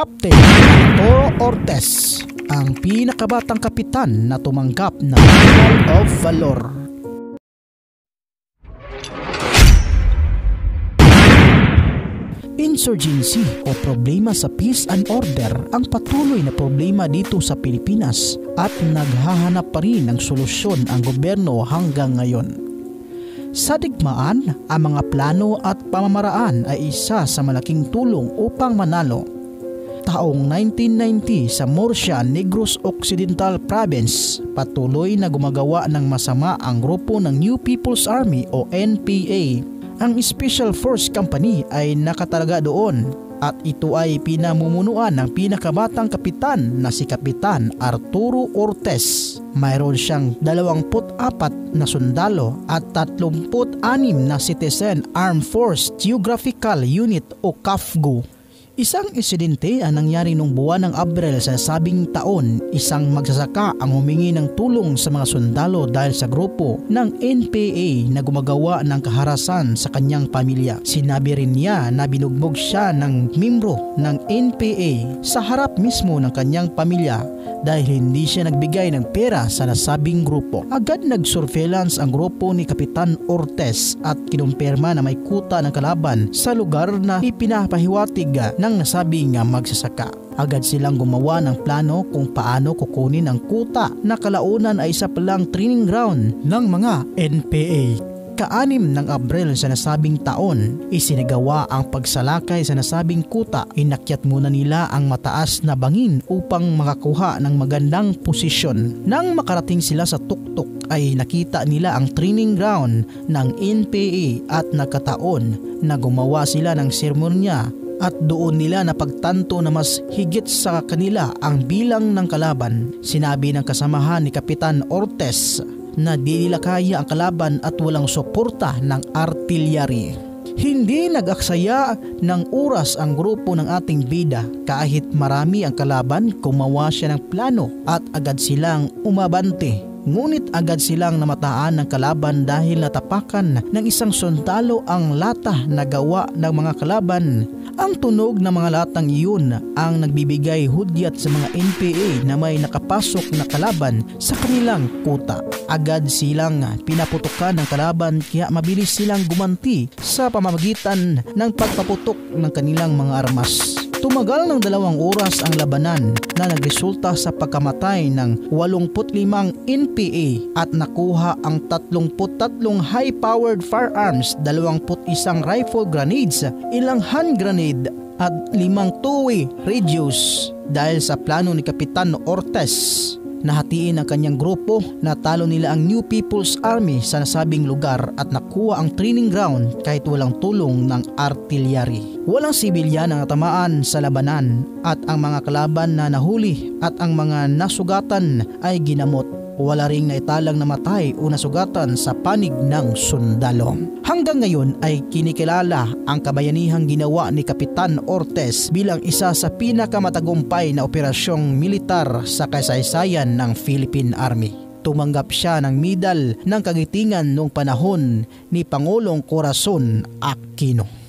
Captain Arturo Ortez, ang pinakabatang kapitan na tumanggap ng Medal of Valor. Insurgency o problema sa peace and order ang patuloy na problema dito sa Pilipinas at naghahanap pa rin ng solusyon ang gobyerno hanggang ngayon. Sa digmaan, ang mga plano at pamamaraan ay isa sa malaking tulong upang manalo. Taong 1990 sa Murcia, Negros Occidental Province, patuloy na gumagawa ng masama ang grupo ng New People's Army o NPA. Ang Special Force Company ay nakatalaga doon at ito ay pinamumunuan ng pinakabatang kapitan na si Kapitan Arturo Ortez. Mayroon siyang 24 na sundalo at 36 na Citizen Armed Force Geographical Unit o CAFGU. Isang insidente ang nangyari noong buwan ng Abril sa nasabing taon. Isang magsasaka ang humingi ng tulong sa mga sundalo dahil sa grupo ng NPA na gumagawa ng kaharasan sa kanyang pamilya. Sinabi rin niya na binugbog siya ng membro ng NPA sa harap mismo ng kanyang pamilya dahil hindi siya nagbigay ng pera sa nasabing grupo. Agad nag-surveillance ang grupo ni Kapitan Ortez at kinumpirma na may kuta ng kalaban sa lugar na ipinapahiwatig ng nasabing magsasaka. Agad silang gumawa ng plano kung paano kukunin ang kuta na kalaunan ay isa palang training ground ng mga NPA. Ika-6 ng Abril sa nasabing taon, isinagawa ang pagsalakay sa nasabing kuta. Inakyat muna nila ang mataas na bangin upang makakuha ng magandang posisyon. Nang makarating sila sa tuktok ay nakita nila ang training ground ng NPA at nagkataon na gumawa sila ng seremonya at doon nila napagtanto na mas higit sa kanila ang bilang ng kalaban. Sinabi ng kasamahan ni Kapitan Ortez na di nila kaya ang kalaban at walang suporta ng artillery. Hindi nag-aksaya ng oras ang grupo ng ating bida. Kahit marami ang kalaban, gumawa siya ng plano at agad silang umabante. Ngunit agad silang namataan ng kalaban dahil natapakan ng isang sundalo ang lata na gawa ng mga kalaban. Ang tunog ng mga latang iyon ang nagbibigay hudyat sa mga NPA na may nakapasok na kalaban sa kanilang kuta. Agad silang pinaputukan ng kalaban kaya mabilis silang gumanti sa pamamagitan ng pagpaputok ng kanilang mga armas. Tumagal ng 2 oras ang labanan na nagresulta sa pagkamatay ng 85 NPA at nakuha ang 33 high-powered firearms, 21 rifle grenades, ilang hand grenade at 5 two-way radios. Dahil sa plano ni Kapitan Ortez, nahatiin ang kanyang grupo, natalo nila ang New People's Army sa nasabing lugar at nakuha ang training ground kahit walang tulong ng artillery. Walang sibilyan ang natamaan sa labanan at ang mga kalaban na nahuli at ang mga nasugatan ay ginamot. Wala ring naitalang namatay o nasugatan sa panig ng sundalo. Hanggang ngayon ay kinikilala ang kabayanihang ginawa ni Kapitan Ortez bilang isa sa pinakamatagumpay na operasyong militar sa kasaysayan ng Philippine Army. Tumanggap siya ng Medal ng Kagitingan noong panahon ni Pangulong Corazon Aquino.